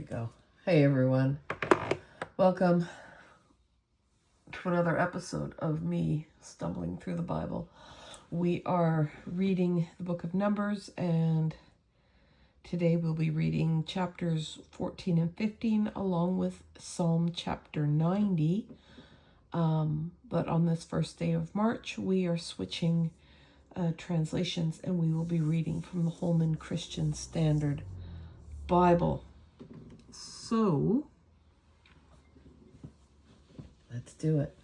go. Hey everyone. Welcome to another episode of me stumbling through the Bible. We are reading the book of Numbers, and today we'll be reading chapters 14 and 15 along with Psalm chapter 90. But on this first day of March, we are switching translations, and we will be reading from the Holman Christian Standard Bible. So, let's do it.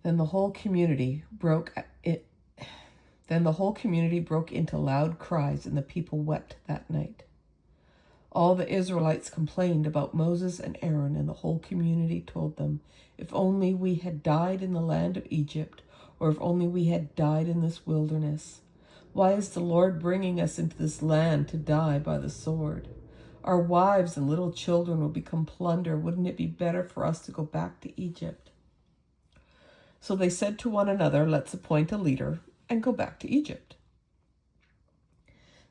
Then the whole community broke into loud cries, and the people wept that night. All the Israelites complained about Moses and Aaron, and the whole community told them, "If only we had died in the land of Egypt, or if only we had died in this wilderness. Why is the Lord bringing us into this land to die by the sword? Our wives and little children will become plunder. Wouldn't it be better for us to go back to Egypt?" So they said to one another, "Let's appoint a leader and go back to Egypt."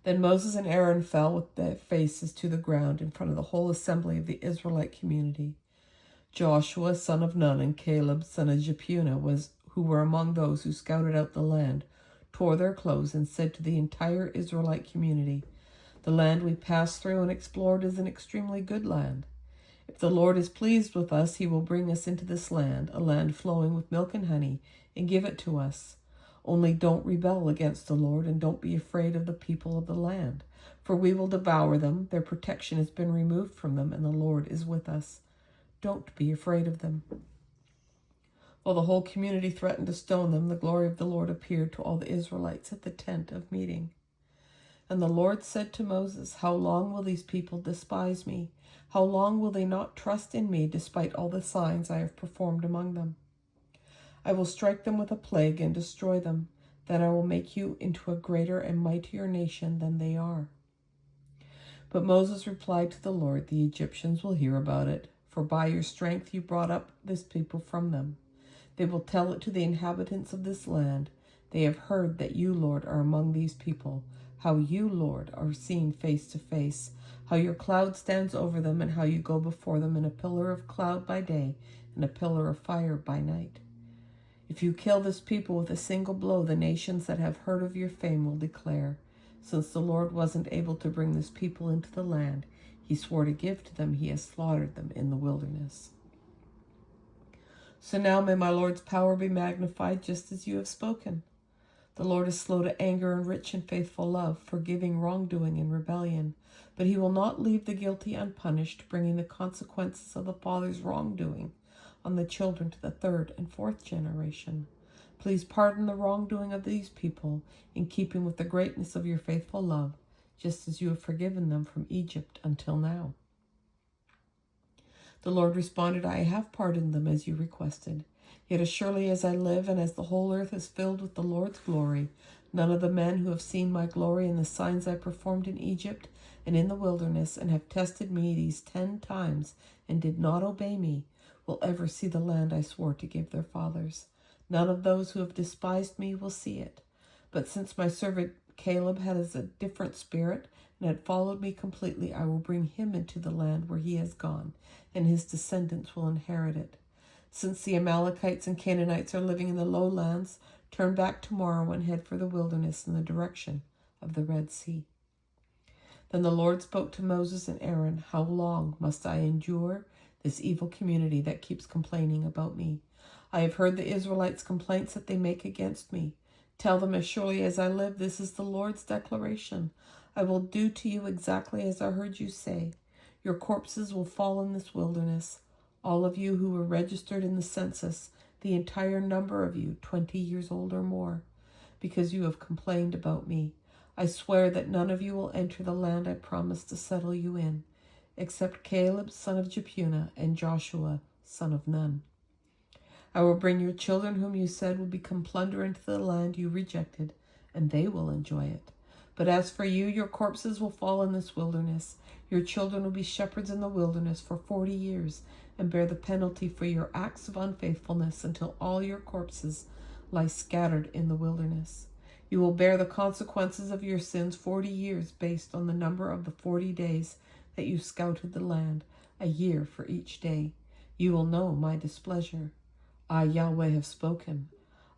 Then Moses and Aaron fell with their faces to the ground in front of the whole assembly of the Israelite community. Joshua, son of Nun, and Caleb, son of Jephunneh, who were among those who scouted out the land, tore their clothes and said to the entire Israelite community, "The land we passed through and explored is an extremely good land. If the Lord is pleased with us, he will bring us into this land, a land flowing with milk and honey, and give it to us. Only don't rebel against the Lord, and don't be afraid of the people of the land, for we will devour them. Their protection has been removed from them, and the Lord is with us. Don't be afraid of them." While the whole community threatened to stone them, the glory of the Lord appeared to all the Israelites at the tent of meeting. And the Lord said to Moses, "How long will these people despise me? How long will they not trust in me, despite all the signs I have performed among them? I will strike them with a plague and destroy them. Then I will make you into a greater and mightier nation than they are." But Moses replied to the Lord, "The Egyptians will hear about it, for by your strength you brought up this people from them. They will tell it to the inhabitants of this land. They have heard that you, Lord, are among these people, how you, Lord, are seen face to face, how your cloud stands over them, and how you go before them in a pillar of cloud by day and a pillar of fire by night. If you kill this people with a single blow, the nations that have heard of your fame will declare, 'Since the Lord wasn't able to bring this people into the land he swore to give to them, he has slaughtered them in the wilderness.' So now may my Lord's power be magnified just as you have spoken. The Lord is slow to anger and rich in faithful love, forgiving wrongdoing and rebellion. But he will not leave the guilty unpunished, bringing the consequences of the father's wrongdoing on the children to the third and fourth generation. Please pardon the wrongdoing of these people in keeping with the greatness of your faithful love, just as you have forgiven them from Egypt until now." The Lord responded, "I have pardoned them as you requested. Yet as surely as I live, and as the whole earth is filled with the Lord's glory, none of the men who have seen my glory and the signs I performed in Egypt and in the wilderness, and have tested me these 10 times and did not obey me, will ever see the land I swore to give their fathers. None of those who have despised me will see it. But since my servant Caleb has a different spirit and had followed me completely, I will bring him into the land where he has gone, and his descendants will inherit it. Since the Amalekites and Canaanites are living in the lowlands, turn back tomorrow and head for the wilderness in the direction of the Red Sea." Then the Lord spoke to Moses and Aaron, "How long must I endure this evil community that keeps complaining about me? I have heard the Israelites' complaints that they make against me. Tell them, as surely as I live, this is the Lord's declaration. I will do to you exactly as I heard you say. Your corpses will fall in this wilderness. All of you who were registered in the census, the entire number of you, 20 years old or more, because you have complained about me. I swear that none of you will enter the land I promised to settle you in, except Caleb, son of Jephunneh, and Joshua, son of Nun. I will bring your children whom you said would become plunder into the land you rejected, and they will enjoy it. But as for you, your corpses will fall in this wilderness. Your children will be shepherds in the wilderness for 40 years and bear the penalty for your acts of unfaithfulness until all your corpses lie scattered in the wilderness. You will bear the consequences of your sins 40 years based on the number of the 40 days that you scouted the land, a year for each day. You will know my displeasure. I, Yahweh, have spoken.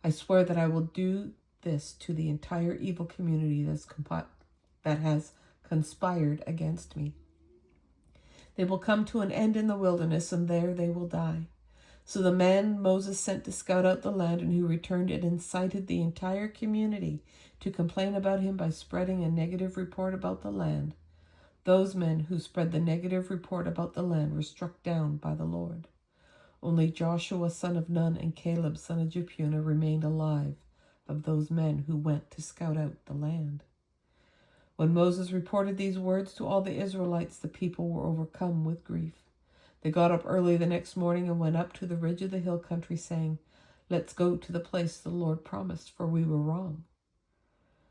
I swear that I will do this to the entire evil community that has conspired against me. They will come to an end in the wilderness, and there they will die. So the man Moses sent to scout out the land and who returned and incited the entire community to complain about him by spreading a negative report about the land. Those men who spread the negative report about the land were struck down by the Lord. Only Joshua son of Nun and Caleb son of Jephunneh remained alive of those men who went to scout out the land. When Moses reported these words to all the Israelites, the people were overcome with grief. They got up early the next morning and went up to the ridge of the hill country, saying, "Let's go to the place the Lord promised, for we were wrong."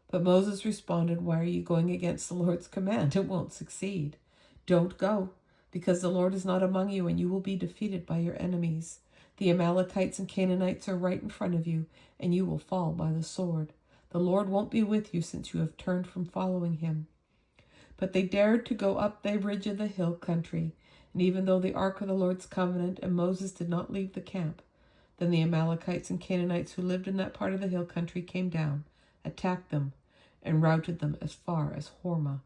But Moses responded, "Why are you going against the Lord's command? It won't succeed. Don't go, because the Lord is not among you, and you will be defeated by your enemies. The Amalekites and Canaanites are right in front of you, and you will fall by the sword. The Lord won't be with you, since you have turned from following him." But they dared to go up the ridge of the hill country, and even though the ark of the Lord's covenant and Moses did not leave the camp, then the Amalekites and Canaanites who lived in that part of the hill country came down, attacked them, and routed them as far as Hormah.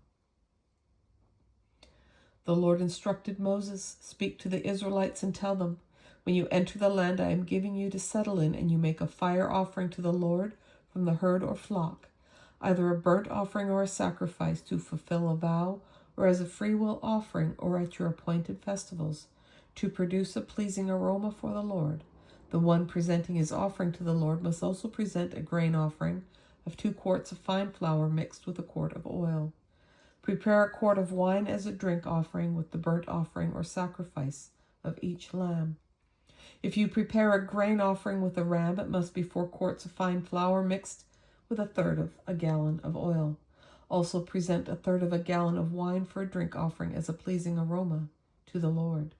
The Lord instructed Moses, "Speak to the Israelites and tell them, when you enter the land I am giving you to settle in, and you make a fire offering to the Lord from the herd or flock, either a burnt offering or a sacrifice to fulfill a vow, or as a freewill offering, or at your appointed festivals, to produce a pleasing aroma for the Lord. The one presenting his offering to the Lord must also present a grain offering of 2 quarts of fine flour mixed with a quart of oil. Prepare a quart of wine as a drink offering with the burnt offering or sacrifice of each lamb. If you prepare a grain offering with a ram, it must be 4 quarts of fine flour mixed with 1/3 of a gallon of oil. Also present 1/3 of a gallon of wine for a drink offering as a pleasing aroma to the Lord.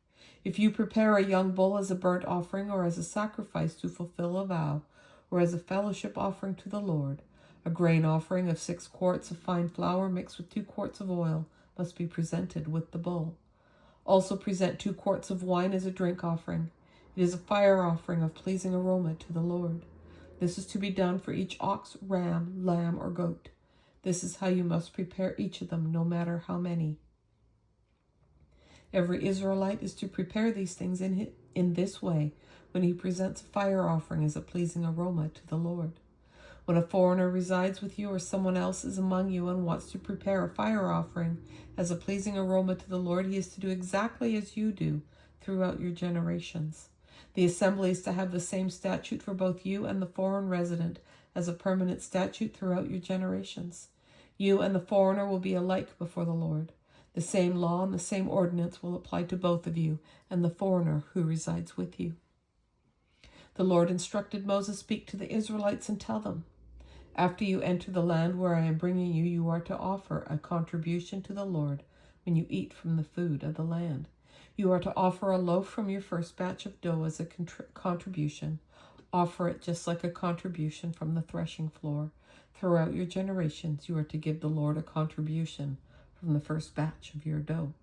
If you prepare a young bull as a burnt offering or as a sacrifice to fulfill a vow, or as a fellowship offering to the Lord, a grain offering of 6 quarts of fine flour mixed with 2 quarts of oil must be presented with the bull. Also present 2 quarts of wine as a drink offering. It is a fire offering of pleasing aroma to the Lord. This is to be done for each ox, ram, lamb, or goat. This is how you must prepare each of them, no matter how many. Every Israelite is to prepare these things in this way when he presents a fire offering as a pleasing aroma to the Lord. When a foreigner resides with you or someone else is among you and wants to prepare a fire offering as a pleasing aroma to the Lord, he is to do exactly as you do throughout your generations. The assembly is to have the same statute for both you and the foreign resident as a permanent statute throughout your generations. You and the foreigner will be alike before the Lord. The same law and the same ordinance will apply to both of you and the foreigner who resides with you. The Lord instructed Moses, "Speak to the Israelites and tell them, after you enter the land where I am bringing you, you are to offer a contribution to the Lord when you eat from the food of the land. You are to offer a loaf from your first batch of dough as a contribution. Offer it just like a contribution from the threshing floor. Throughout your generations, you are to give the Lord a contribution from the first batch of your dough.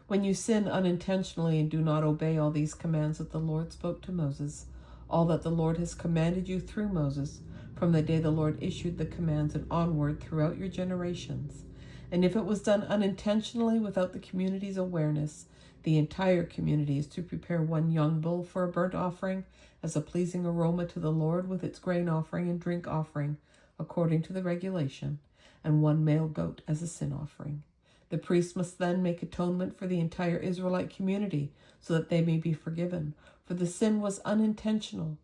When you sin unintentionally and do not obey all these commands that the Lord spoke to Moses, all that the Lord has commanded you through Moses, from the day the Lord issued the commands and onward throughout your generations, and if it was done unintentionally without the community's awareness, the entire community is to prepare 1 young bull for a burnt offering as a pleasing aroma to the Lord with its grain offering and drink offering according to the regulation, and 1 male goat as a sin offering. The priest must then make atonement for the entire Israelite community so that they may be forgiven, for the sin was unintentional.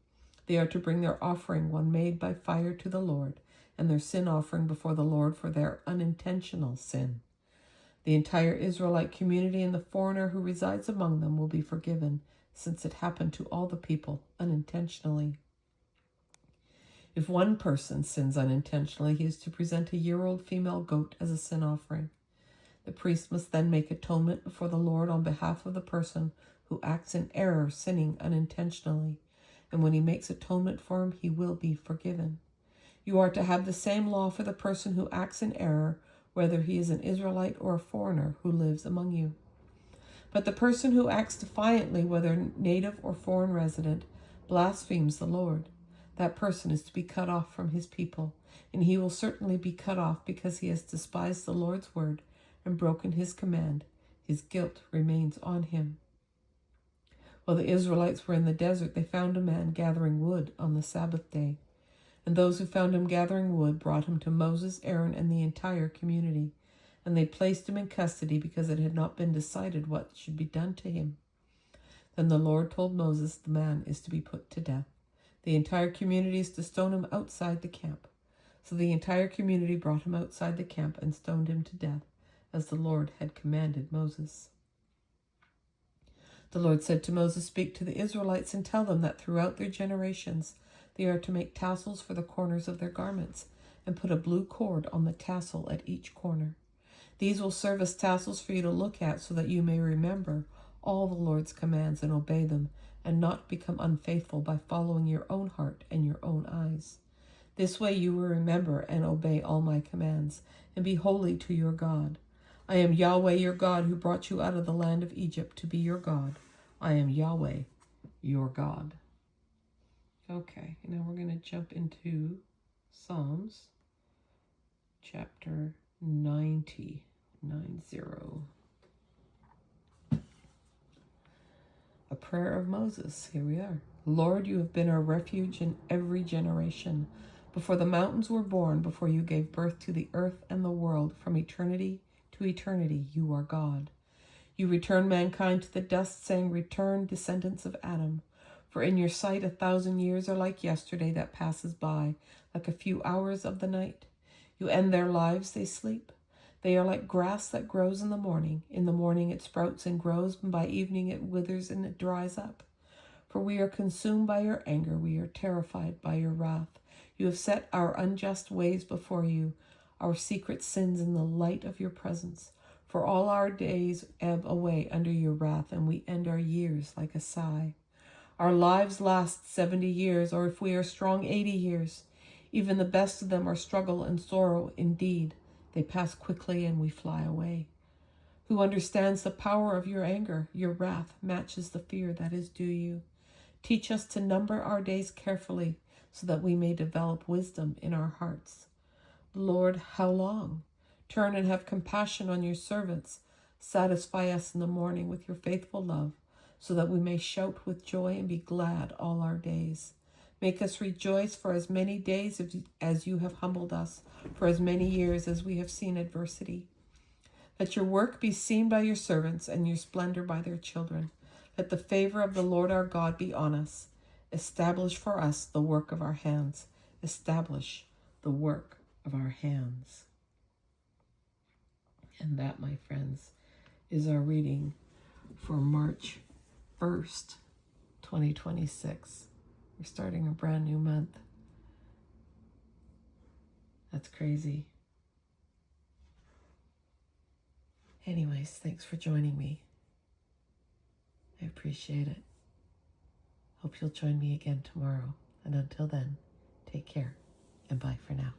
They are to bring their offering, one made by fire, to the Lord, and their sin offering before the Lord for their unintentional sin. The entire Israelite community and the foreigner who resides among them will be forgiven, since it happened to all the people unintentionally. If one person sins unintentionally, he is to present a year-old female goat as a sin offering. The priest must then make atonement before the Lord on behalf of the person who acts in error, sinning unintentionally, and when he makes atonement for him, he will be forgiven. You are to have the same law for the person who acts in error, whether he is an Israelite or a foreigner who lives among you. But the person who acts defiantly, whether native or foreign resident, blasphemes the Lord. That person is to be cut off from his people, and he will certainly be cut off because he has despised the Lord's word and broken his command. His guilt remains on him. While the Israelites were in the desert, they found a man gathering wood on the Sabbath day. And those who found him gathering wood brought him to Moses, Aaron, and the entire community. And they placed him in custody because it had not been decided what should be done to him. Then the Lord told Moses, the man is to be put to death. The entire community is to stone him outside the camp. So the entire community brought him outside the camp and stoned him to death, as the Lord had commanded Moses. The Lord said to Moses, "Speak to the Israelites and tell them that throughout their generations they are to make tassels for the corners of their garments and put a blue cord on the tassel at each corner. These will serve as tassels for you to look at so that you may remember all the Lord's commands and obey them and not become unfaithful by following your own heart and your own eyes. This way you will remember and obey all my commands and be holy to your God. I am Yahweh your God who brought you out of the land of Egypt to be your God. I am Yahweh your God." Okay, now we're going to jump into Psalms chapter 90. A prayer of Moses. Here we are. Lord, you have been our refuge in every generation. Before the mountains were born, before you gave birth to the earth and the world, from eternity to eternity, you are God. You return mankind to the dust, saying, "Return, descendants of Adam. For in your sight 1,000 years are like yesterday that passes by, like a few hours of the night. You end their lives, they sleep. They are like grass that grows in the morning. In the morning it sprouts and grows, and by evening it withers and it dries up. For we are consumed by your anger, we are terrified by your wrath. You have set our unjust ways before you, our secret sins in the light of your presence. For all our days ebb away under your wrath, and we end our years like a sigh. Our lives last 70 years, or if we are strong, 80 years. Even the best of them are struggle and sorrow indeed. They pass quickly and we fly away. Who understands the power of your anger? Your wrath matches the fear that is due you. Teach us to number our days carefully so that we may develop wisdom in our hearts. Lord, how long? Turn and have compassion on your servants. Satisfy us in the morning with your faithful love, so that we may shout with joy and be glad all our days. Make us rejoice for as many days as you have humbled us, for as many years as we have seen adversity. Let your work be seen by your servants and your splendor by their children. Let the favor of the Lord our God be on us. Establish for us the work of our hands. Establish the work of our hands. And that, my friends, is our reading for March 1st, 2026. We're starting a brand new month. That's crazy. Anyways, thanks for joining me. I appreciate it. Hope you'll join me again tomorrow. And until then, take care and bye for now.